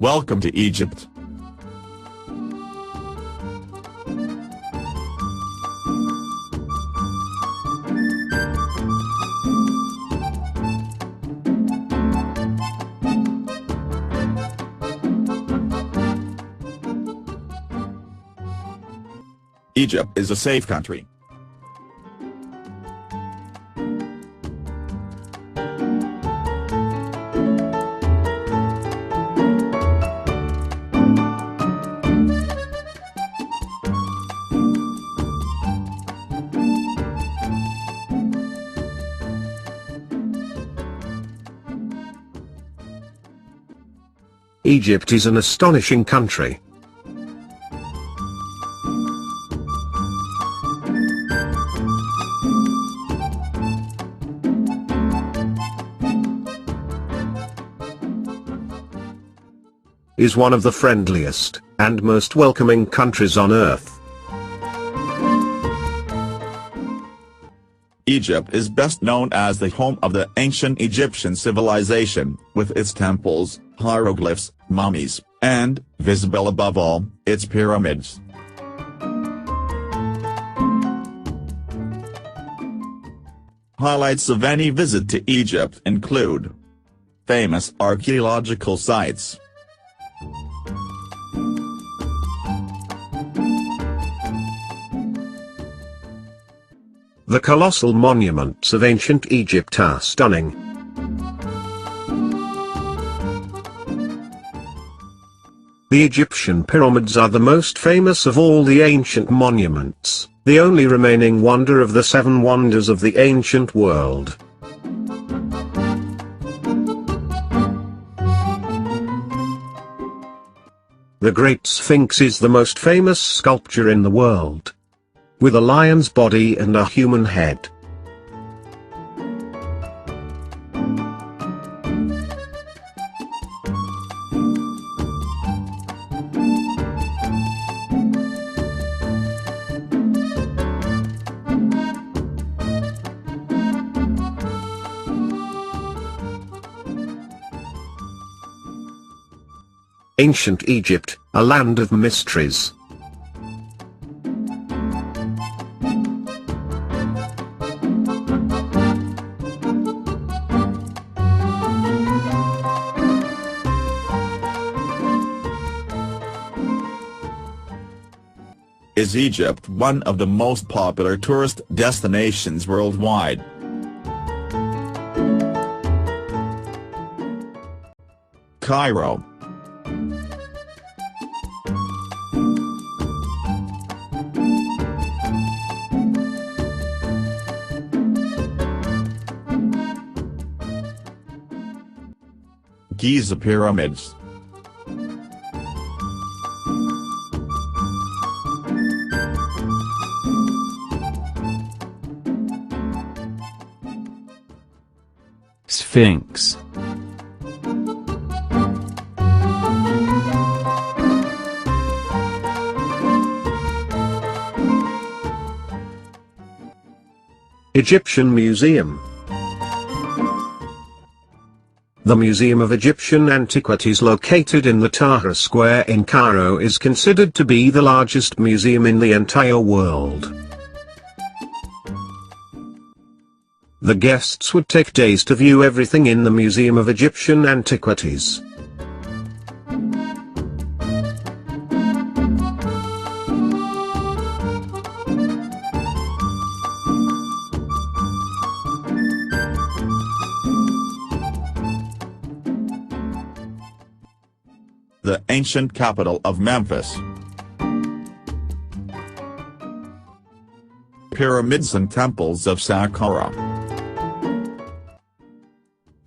Welcome to Egypt. Egypt is a safe country. Egypt is an astonishing country. Is one of the friendliest and most welcoming countries on earth. Egypt is best known as the home of the ancient Egyptian civilization, with its temples, hieroglyphs, mummies, and, visible above all, its pyramids. Highlights of any visit to Egypt include famous archaeological sites, the colossal monuments of ancient Egypt are stunning. The Egyptian pyramids are the most famous of all the ancient monuments, the only remaining wonder of the seven wonders of the ancient world. The Great Sphinx is the most famous sculpture in the world, with a lion's body and a human head. Ancient Egypt, a land of mysteries. Is Egypt one of the most popular tourist destinations worldwide? Cairo. Giza Pyramids. Sphinx. Egyptian Museum. The Museum of Egyptian Antiquities located in the Tahrir Square in Cairo is considered to be the largest museum in the entire world. The guests would take days to view everything in the Museum of Egyptian Antiquities. The ancient capital of Memphis. Pyramids and temples of Saqqara.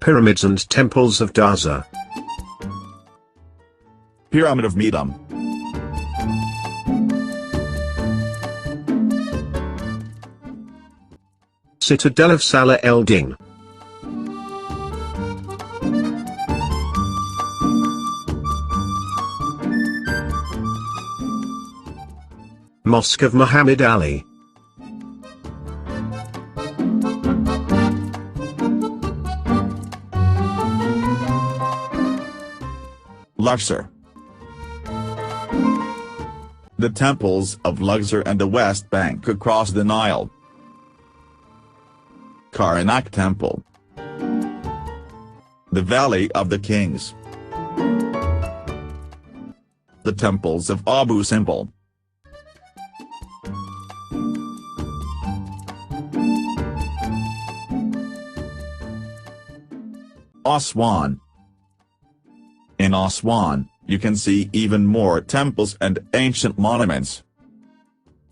Pyramids and temples of Daza. Pyramid of Medum. Citadel of Salah el-Din. Mosque of Muhammad Ali. Luxor. The temples of Luxor and the West Bank across the Nile. Karnak Temple. The Valley of the Kings. The temples of Abu Simbel. Aswan. In Aswan, you can see even more temples and ancient monuments.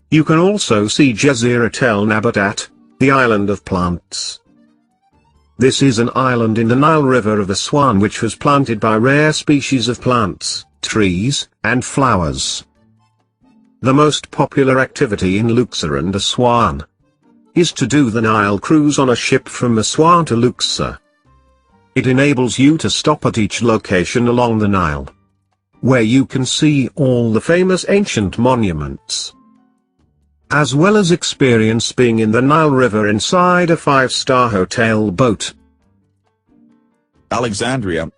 You can also see Jazirat el-Nabatat, the island of plants. This is an island in the Nile River of Aswan which was planted by rare species of plants, trees, and flowers. The most popular activity in Luxor and Aswan is to do the Nile cruise on a ship from Aswan to Luxor. It enables you to stop at each location along the Nile, where you can see all the famous ancient monuments, as well as experience being in the Nile River inside a 5-star hotel boat. Alexandria.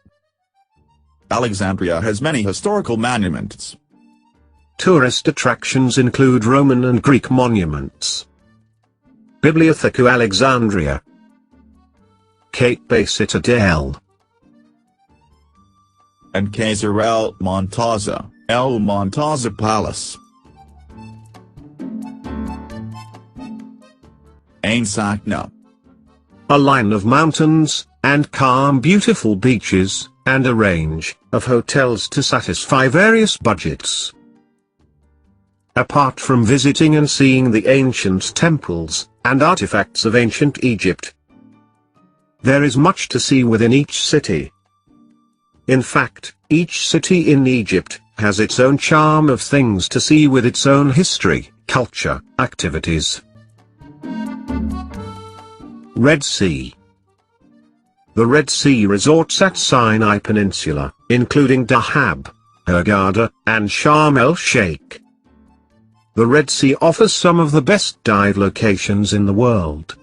Alexandria has many historical monuments. Tourist attractions include Roman and Greek monuments. Bibliotheca Alexandria, Cape Bay Citadel, and Qasr el-Montaza Palace. Ain Sakna. A line of mountains, and calm beautiful beaches, and a range of hotels to satisfy various budgets. Apart from visiting and seeing the ancient temples and artifacts of ancient Egypt, there is much to see within each city. In fact, each city in Egypt has its own charm of things to see with its own history, culture, activities. Red Sea. The Red Sea resorts at Sinai Peninsula, including Dahab, Hurghada, and Sharm el-Sheikh. The Red Sea offers some of the best dive locations in the world.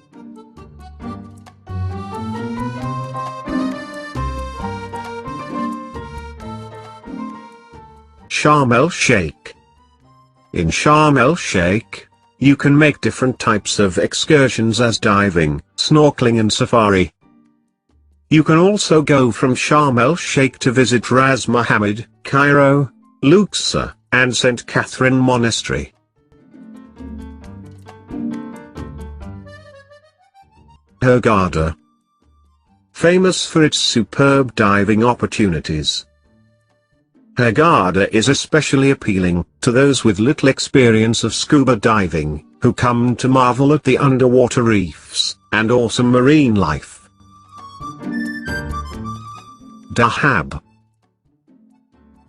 Sharm el-Sheikh. In Sharm el-Sheikh, you can make different types of excursions as diving, snorkeling and safari. You can also go from Sharm el-Sheikh to visit Ras Mohammed, Cairo, Luxor, and St. Catherine Monastery. Hurghada. Famous for its superb diving opportunities, Hurghada is especially appealing to those with little experience of scuba diving, who come to marvel at the underwater reefs and awesome marine life. Dahab.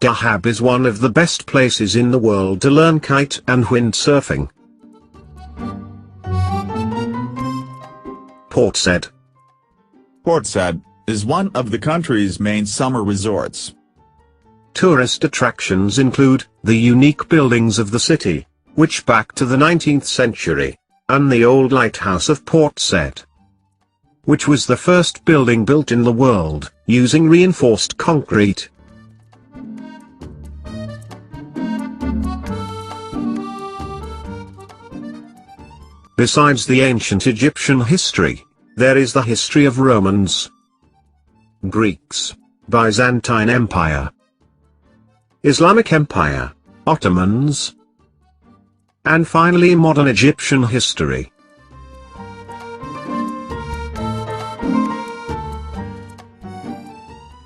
Dahab is one of the best places in the world to learn kite and windsurfing. Port Said. Port Said is one of the country's main summer resorts. Tourist attractions include the unique buildings of the city, which back to the 19th century, and the old lighthouse of Port Said, which was the first building built in the world, using reinforced concrete. Besides the ancient Egyptian history, there is the history of Romans, Greeks, Byzantine Empire, Islamic Empire, Ottomans, and finally modern Egyptian history.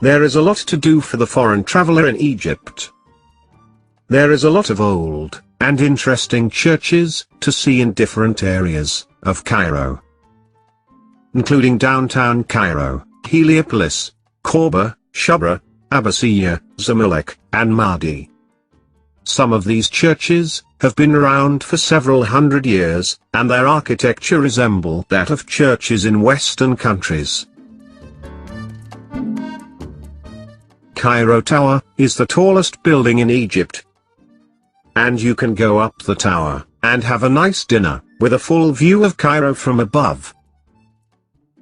There is a lot to do for the foreign traveler in Egypt. There is a lot of old and interesting churches to see in different areas of Cairo, including downtown Cairo, Heliopolis, Korba, Shubra, Abbasiyya, Zamalek, and Mahdi. Some of these churches have been around for several hundred years, and their architecture resemble that of churches in Western countries. Cairo Tower is the tallest building in Egypt, and you can go up the tower and have a nice dinner with a full view of Cairo from above.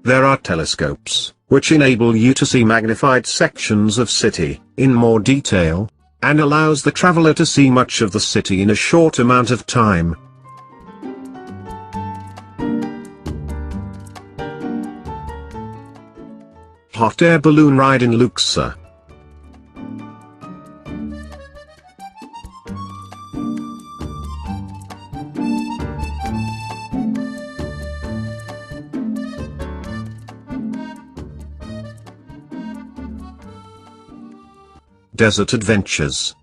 There are telescopes which enable you to see magnified sections of city in more detail, and allows the traveler to see much of the city in a short amount of time. Hot air balloon ride in Luxor. Desert adventures.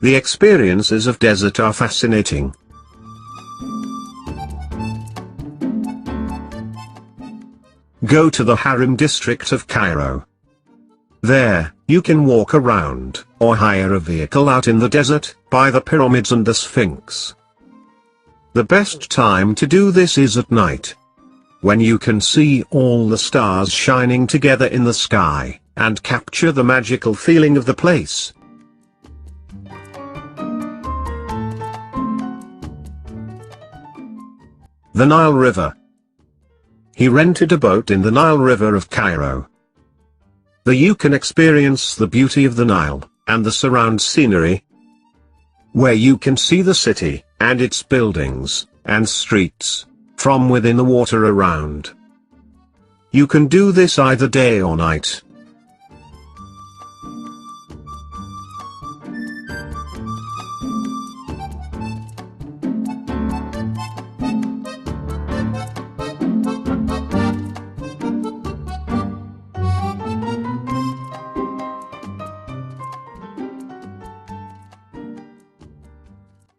The experiences of desert are fascinating. Go to the Harim district of Cairo. There, you can walk around, or hire a vehicle out in the desert, by the pyramids and the Sphinx. The best time to do this is at night, when you can see all the stars shining together in the sky, and capture the magical feeling of the place. The Nile River. He rented a boat in the Nile River of Cairo. There you can experience the beauty of the Nile, and the surround scenery, where you can see the city, and its buildings, and streets, from within the water around. You can do this either day or night.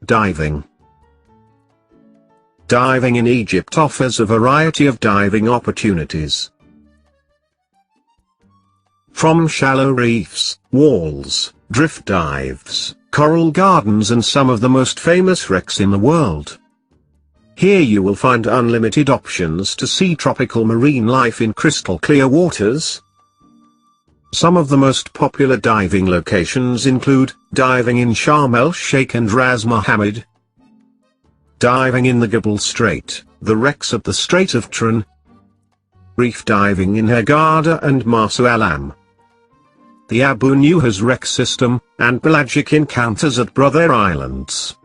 Diving. Diving in Egypt offers a variety of diving opportunities. From shallow reefs, walls, drift dives, coral gardens and some of the most famous wrecks in the world. Here you will find unlimited options to see tropical marine life in crystal clear waters. Some of the most popular diving locations include, diving in Sharm el-Sheikh and Ras Mohammed, diving in the Gabal Strait, the wrecks at the Strait of Tran, reef diving in Hurghada and Marsa Alam, the Abu Nuhas wreck system, and pelagic encounters at Brother Islands.